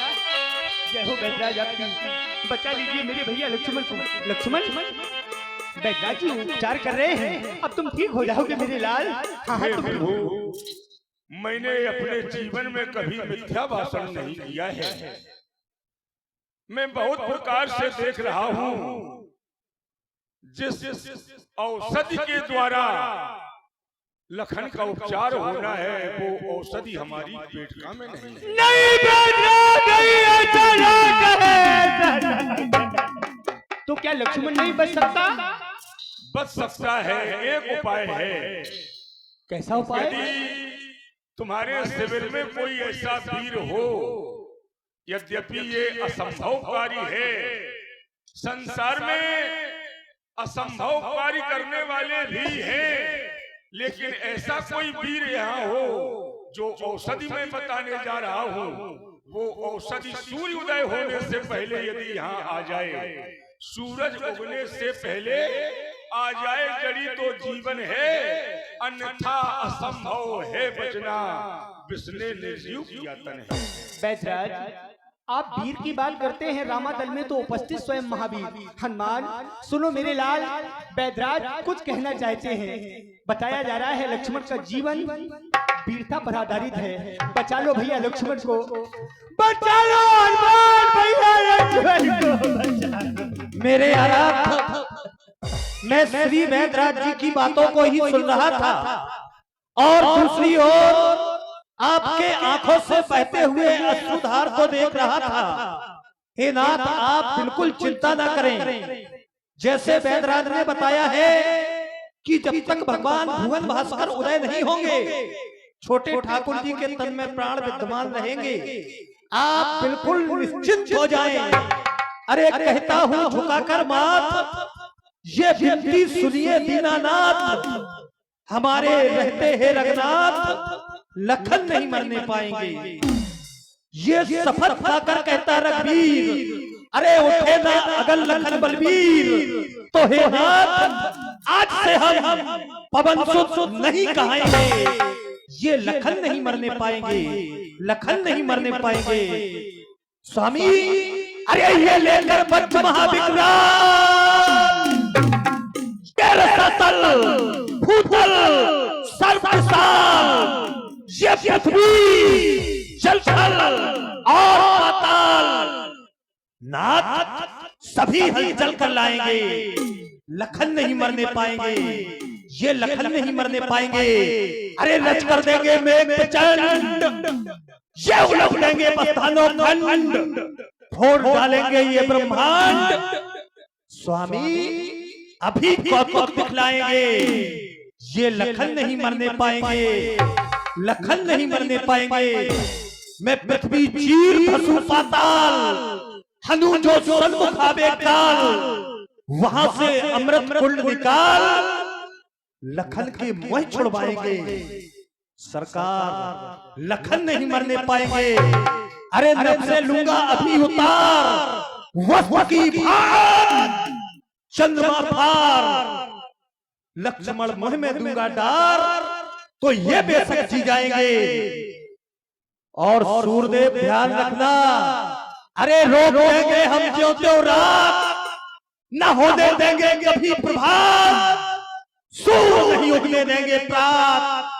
जय हो बैदराज आपकी, बचा लीजिए मेरे भैया लक्ष्मण को। लक्ष्मण, बैदराज जी उपचार कर रहे हैं, अब तुम ठीक हो जाओगे मेरे लाल। हाँ हाँ, तुम प्रभु, मैंने अपने जीवन में कभी मिथ्या भाषण नहीं किया है। मैं बहुत प्रकार से देख रहा हूँ, जिस औषधि के द्वारा लखन का उपचार होना है, वो औषधि हमारी पेटका में नहीं है। नहीं बैदराज, नहीं, ऐसा ना कहे। तो क्या लक्ष्मण नहीं बच सकता? बच सकता है। एक उपाय है। कैसा उपाय? यदि तुम्हारे शिविर में कोई ऐसा वीर हो, यद्यपि ये असंभव कार्य है, संसार में असंभव कार्य करने वाले भी हैं, लेकिन ऐसा कोई वीर यहाँ हो जो औषधि में बताने जा रहा हूँ, वो औषधि सूर्य उदय होने से पहले यदि यहाँ आ जाए, सूरज उगने से पहले आ जाए जड़ी तो जीवन है, अन्यथा असंभव है बचना। विष्णु निर्जीव किया तन है। बैदराज, आप वीर की बात करते हैं, रामादल में तो उपस्थित स्वयं महावीर हनुमान। सुनो मेरे लाल, बैदराज कुछ कहना चाहते हैं। बताया जा रहा है लक्ष्मण का जीवन वीरता पर आधारित है। बचा लो भैया लक्ष्मण को, बचा लो हनुमान भैया लक्ष्मण को, बचा लो। मेरे आराध, मैं श्री बैदराज जी की बातों को ही सुन रहा था और दूसरी ओर आपके आंखों से बहते हुए अश्रुधार को देख रहा था। हे नाथ, आप बिल्कुल चिंता ना करें। जैसे बैदराज ने बताया है कि जब तक भगवान भुवन भास्कर उदय नहीं होंगे, छोटे ठाकुर जी के तन में प्राण विद्यमान रहेंगे। आप बिल्कुल निश्चिंत हो जाएं। अरे कहता हूँ झुकाकर माथ, ये विनती सुनिए दीनानाथ, हमारे रहते हैं रघुनाथ, लखन नहीं मरने पाएंगे। ये शपथ खाकर कहता रघुवीर, अरे उठे ना अगल लखन बलवीर, तो हे नाथ आज से हम पवन सुत नहीं कहाएंगे। ये लखन नहीं मरने पाएंगे, लखन नहीं मरने पाएंगे। स्वामी, अरे ये लेकर बच महाविक्रांत, सतल भूतल सर्वसाल, ये पृथ्वी जल थल और पाताल, नाथ सभी हल जल कर लाएंगे। लखन नहीं मरने पाएंगे, ये लखन नहीं मरने पाएंगे। अरे रच कर देंगे मेघ प्रचंड, ये उलट देंगे बस्तानों खंड, फोड़ डालेंगे ये ब्रह्मांड। स्वामी अभी कौतुक दिखलाएंगे, ये लखन नहीं मरने पाएंगे, लखन नहीं मरने पाएंगे। मैं पृथ्वी चीर धसू पाताल, हनु जो सन्मुख आवे काल, वहां से अमृत कुंड निकाल लखन के मुंह छुड़वाएंगे। सरकार लखन नहीं मरने पाएंगे। अरे नब से लूंगा अभी उतार वस्त्र की भार, चंद्रमा भार, लक्ष्मण मुंह में दूंगा डार, तो ये बेशक जी जाएंगे। और सूर्यदेव ध्यान रखना, अरे रोक देंगे हम ज्यों त्यों रात, न होने देंगे कभी प्रभात, सूर्य नहीं उगने देंगे प्रात,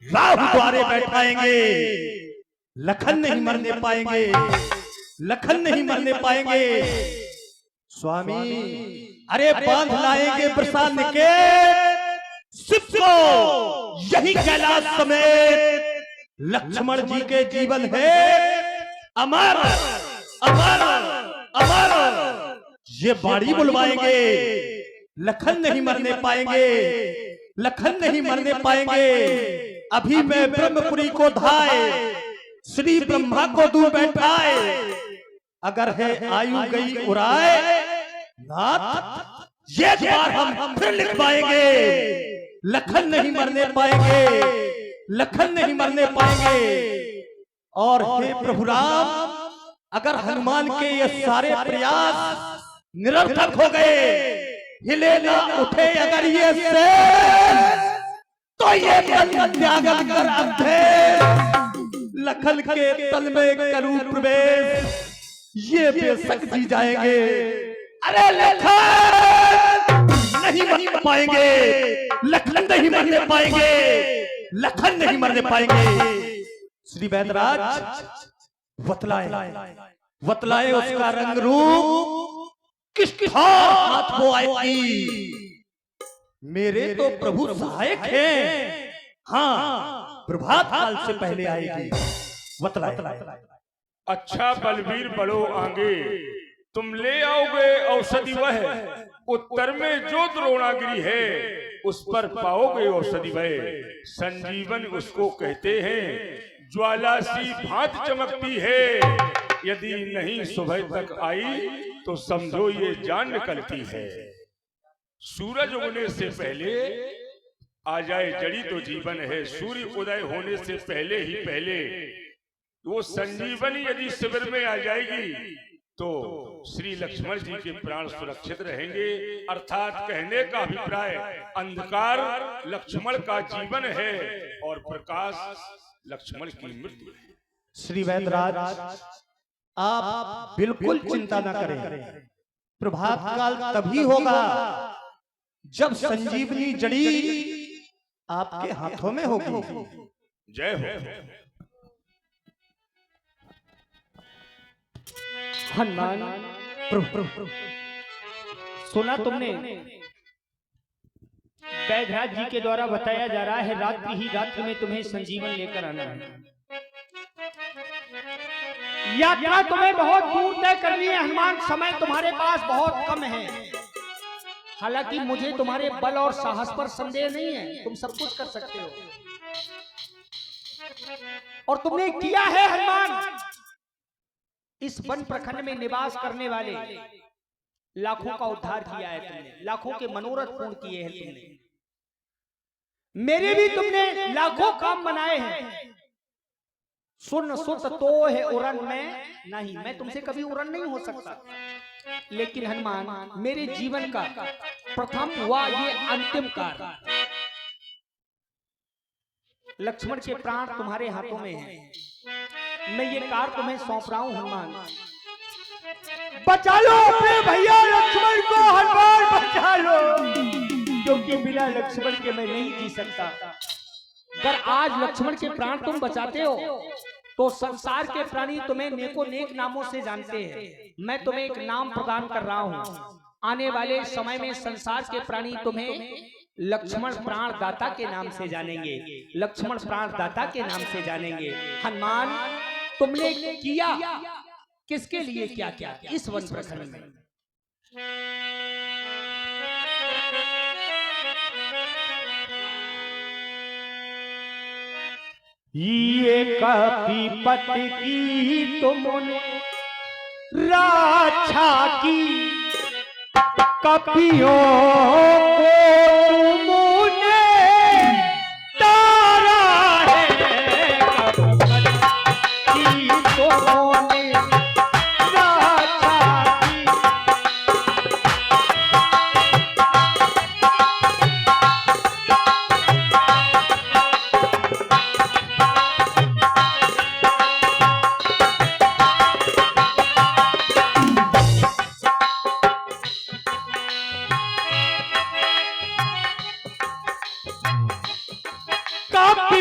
राहु द्वारे बैठाएंगे। लखन नहीं मरने पाएंगे, लखन नहीं मरने पाएंगे। स्वामी अरे बांध लाएंगे बरसा निकेत, शिव को यही कैलाश समेत। लक्ष्मण जी के जीवन है अमर अमर अमर, ये बाड़ी बुलवाएंगे। लखन नहीं मरने पाएंगे, लखन नहीं मरने पाएंगे। अभी मैं ब्रह्मपुरी को धाए, श्री ब्रह्मा को दूर बैठाए। अगर है आयु गई उड़ाए नाथ, ये बार हम फिर लिखवाएंगे। लखन नहीं मरने पाएंगे, लखन नहीं मरने पाएंगे। और हे प्रभु राम, अगर हनुमान के ये सारे प्रयास निरर्थक हो गए, हिले ना उठे अगर ये शेर, तो ये त्यागन कर अंधेर, लखन के तल में करूं प्रवेश, ये बेशक जी जाएंगे। अरे लखन नहीं मर पाएंगे, लखन नहीं मरने पाएंगे, लखन नहीं मरने पाएंगे। श्री वैदराज बतलाए उसका रंग रूप, किस हाथ वो आएगी। मेरे तो प्रभु सहायक हैं, हाँ प्रभात काल से पहले आएगी। बतलाए। अच्छा बलवीर बढ़ो आगे, तुम ले आओगे औषधि वह, उत्तर में जो द्रोणागिरी है उस पर पाओगे औषधि वह। संजीवन उसको कहते हैं, ज्वाला सी भांत चमकती है, यदि नहीं सुबह तक आई तो समझो ये जान निकलती है। सूरज उगने से पहले आ जाए जड़ी तो जीवन है, सूर्य उदय होने से पहले ही पहले वो संजीवनी यदि शिविर में आ जाएगी तो श्री लक्ष्मण जी के प्राण सुरक्षित रहेंगे। अर्थात कहने का अभिप्राय, अंधकार लक्ष्मण का जीवन है और प्रकाश लक्ष्मण की मृत्यु है। श्री वैदराज आप बिल्कुल चिंता न करें, प्रभात काल तभी होगा जब संजीवनी जड़ी आपके हाथों में होगी। जय हो। हनुमान, सुना तुमने, वैदराज जी के द्वारा बताया जा रहा है रात्रि ही रात्रि में तुम्हें संजीवन लेकर आना है। यात्रा तुम्हें बहुत दूर तय करनी है हनुमान, समय तुम्हारे पास बहुत कम है। हालांकि मुझे तुम्हारे बल और साहस पर संदेह नहीं है, तुम सब कुछ कर सकते हो और तुमने किया है हनुमान। इस वन प्रखंड में निवास करने वाले लाखों का उद्धार किया है तुमने, लाखों के मनोरथ पूर्ण किए हैं तुमने, मेरे भी तुमने लाखों काम बनाए हैं। सुन सुत तो है उड़न में नहीं, मैं तुमसे कभी उड़न नहीं हो सकता, लेकिन हनुमान मेरे जीवन का प्रथम हुआ ये अंतिम कार्य। लक्ष्मण के प्राण तुम्हारे हाथों में हैं, मैं ये कार्य तुम्हें सौंप रहा हूं हनुमान। बचा लो अपने भैया लक्ष्मण को हनुमान, बचा लो, क्योंकि बिना लक्ष्मण के मैं नहीं जी सकता। अगर आज लक्ष्मण के प्राण तुम बचाते हो तो संसार के प्राणी तुम्हें नेको नेक नामों से जानते हैं। मैं तुम्हें एक नाम प्रदान कर रहा हूं, आने वाले समय में संसार के प्राणी तुम्हें लक्ष्मण प्राण दाता के नाम से जानेंगे, लक्ष्मण प्राण दाता के नाम से जानेंगे। हनुमान तुमने किया किसके लिए, क्या क्या इस वन प्रखंड में? ये कपीपत की तुमने राछा की, कपियों को तुमने तारा है, कपटी तोने राजा की।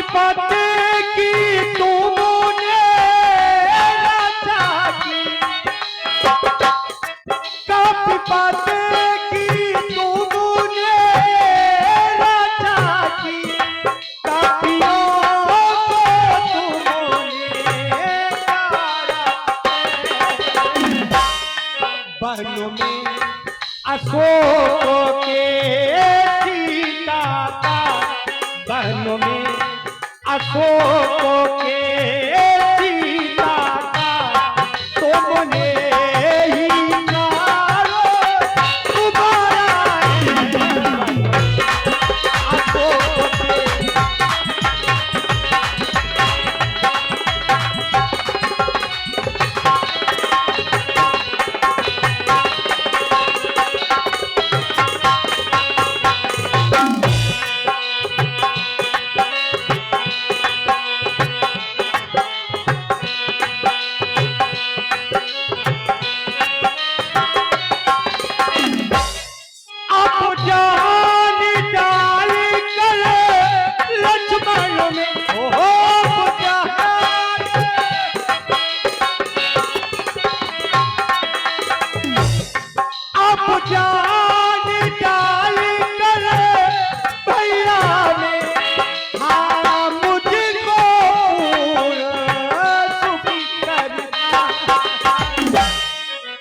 पते की तुमने राजा की, कपि पते की तुमने राजा की, कपियों को तुमने तारा बहनों में अशोक के सीता का, बहनों में अशोक के सीता का, तुमने ही मारो तुम्हारा अशोक के।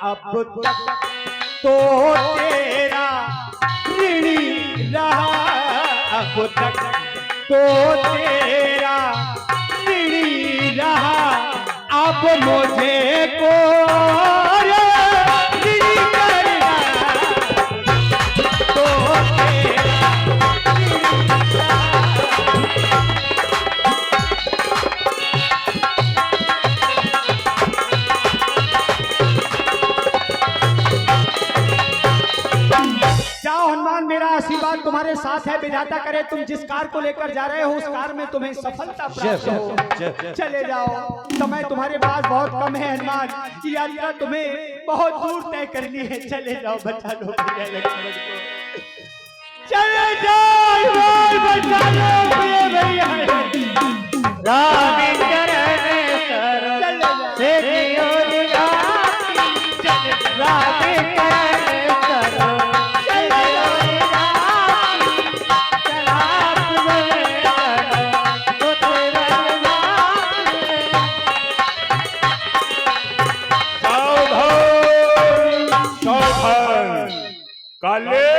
अब तक तो तेरा ऋणी रहा, अब तक तो तेरा ऋणी रहा, अब मुझे को ऋणी करना, तो तेरा ऋणी रहा। मेरा आशीर्वाद तुम्हारे साथ है। विधाता करे तुम जिस कार को लेकर जा रहे हो उस कार में तुम्हें सफलता प्राप्त हो। चले जाओ, समय तुम्हारे पास बहुत कम है हनुमान, यात्रा तुम्हें बहुत दूर तय करनी है। चले जाओ, बचा लो भैया लक्ष्मण को। चले जाओ, बचा लो भैया। राम काले